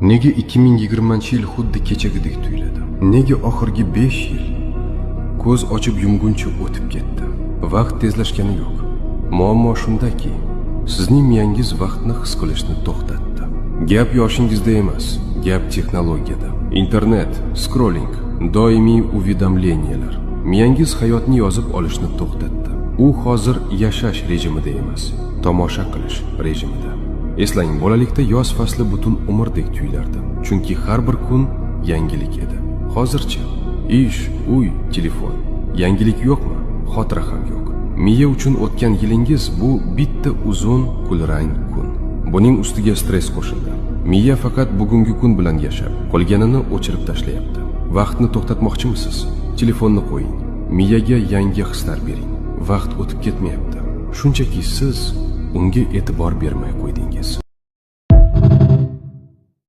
Nega 2020-yil xuddi kechagidek tuyuladi? Nega oxirgi 5 yil ko'z ochib yumguncha o'tib ketdi? Vaqt tezlashgani yo'q. Muammo shundaki, sizning miyangiz vaqtni his qilishni to'xtatdi. Gap yoshingizda emas, gap texnologiyada. Internet, scrolling, doimiy uvidamleniyalar. Miyangiz hayotni yozib olishni to'xtatdi. U hozir yashash rejimida emas, tomosha qilish rejimida. Eslang, bolalikda yoz fasli butun umrdek tuyulardi. Chunki har bir kun yangilik edi. Hozirchi ish, uy, telefon. Yangilik yo'qmi? Xotira ham yo'q. Miya uchun o'tgan yilingiz bu bitta uzun kulrang kun. Buning ustiga stress qo'shildi. Miya faqat bugungi kun bilan yashab, qolganini o'chirib tashlayapti. Vaqtni to'xtatmoqchimisiz? Telefonni qo'ying. Miyaga yangi hislar bering. Vaqt o'tib ketmayapti. Shunchaki siz unga e'tibor bermay qo'ydingiz.